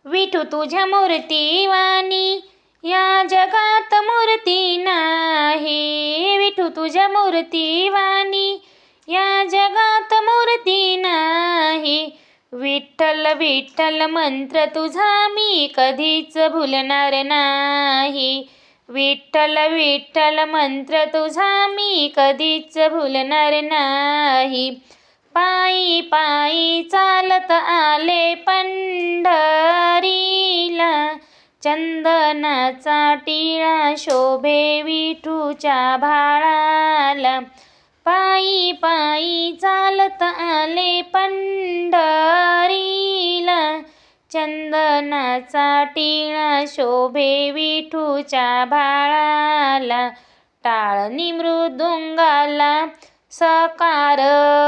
विठू तुझ्या मूर्तीवाणी या जगात मूर्ती नाही. विठू तुझ्या मूर्तीवाणी या जगात मूर्ती नाही. विठ्ठल विठ्ठल मंत्र तुझा मी कधीच भुलणार नाही. विठ्ठल विठ्ठल मंत्र तुझा मी कधीच भुलणार नाही. पायी पायी चालत आले पंढरीला, चंदनाचा टिळा शोभे विठूच्या भाळाला. पायी पायी चालत आले पंढरीला, चंदनाचा टिळा शोभे विठूच्या भाळाला. टाळणी मृदुंगाला सकार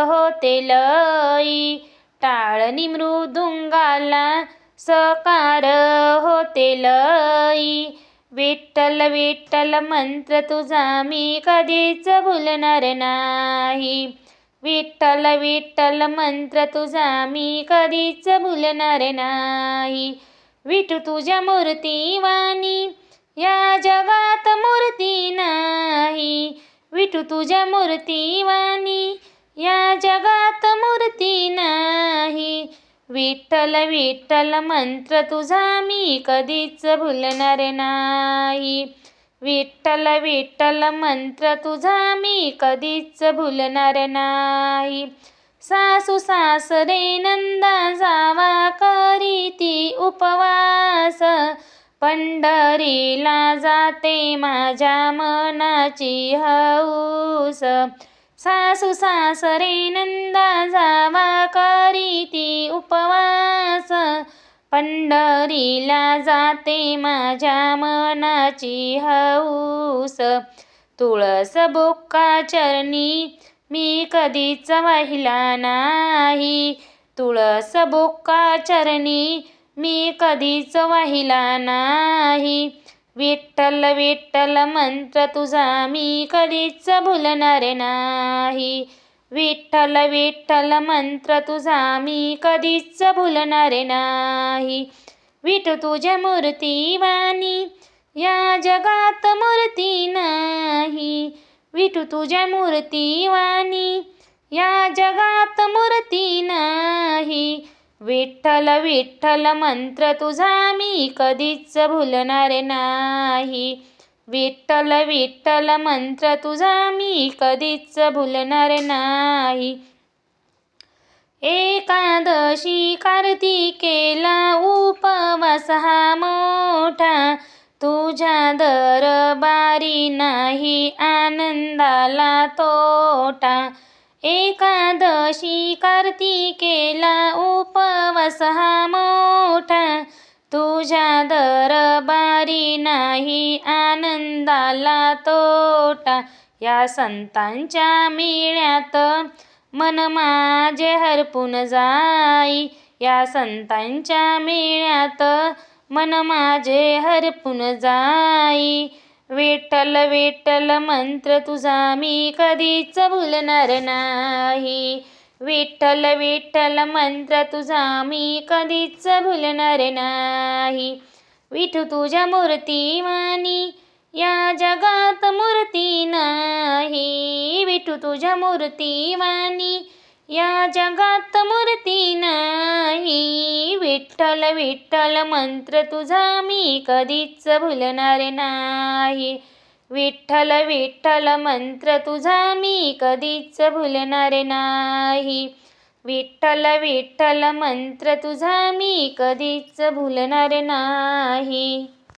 होते लई, टाळणी मृदुंगाला सकार होते लई. विठ्ठल विठ्ठल मंत्र तुझा मी कधीच भुलणार नाही. विठ्ठल विठ्ठल मंत्र तुझा मी कधीच भुलणार नाही. विठू तुझ्या मूर्तीवाणी या जगात मूर्ती नाही. विठू तुझ्या मूर्तीवाणी या जगात मूर्ती नाही. विठ्ठल विठ्ठल मंत्र तुझा मी कधीच भुलणार नाही. विठ्ठल विठ्ठल मंत्र तुझा मी कधीच भुलणार नाही. सासू सासरे नंदा जावा करीती उपवास, पंढरीला जाते माझ्या मनाची हौस. सासू सासरे नंदा जावा करीती उपवास, पंढरीला जाते माझ्या मनाची हौस. तुळस बुक्का चरणी मी कधीच वाहिला नाही. तुळस बुक्का चरणी मी कधीच वाहिला नाही. विठ्ठल विठ्ठल मंत्र तुझा मी कधीच भुलणार नाही. विठ्ठल विठ्ठल मंत्र तुझा मी कधीच भुलणार नाही. विठू तुझ्या मूर्तीवाणी या जगात मूर्ती नाही. विठू तुझ्या मूर्तीवाणी या जगात मूर्ती नाही. विठ्ठल विठ्ठल मंत्र तुझा मी कधीच भुलणार नाही. विठ्ठल विठ्ठल मंत्र तुझा मी कधीच भुलणार नाही. एकादशी कार्तिकेला उपवास हा मोठा, तुझ्या दरबारी नाही आनंदाला तोटा. एकादशी कार्तिकेला उपवास हा मोठा, तुझ्या दरबारी नाही आनंदाला तोटा. या संतांच्या मेळ्यात मन माझे हरपून जाई. या संतांच्या मेळ्यात मन माझे हरपून जाई. विठ्ठल विठ्ठल मंत्र तुझा मी कधीच भुलणार नाही. विठ्ठल विठ्ठल मंत्र तुझा मी कधीच भुलणार नाही. विठू तुझ्या मूर्तीवाणी या जगात मूर्ती नाही. विठू तुझ्या मूर्तीवाणी या जगात मूर्ती नाही. विठ्ठल विठ्ठल मंत्र तुझा मी कधीच भुलणार नाही. विठ्ठल विठ्ठल मंत्र तुझा मी कधीच भुलणार नाही. विठ्ठल विठ्ठल मंत्र तुझा मी कधीच भुलणार नाही.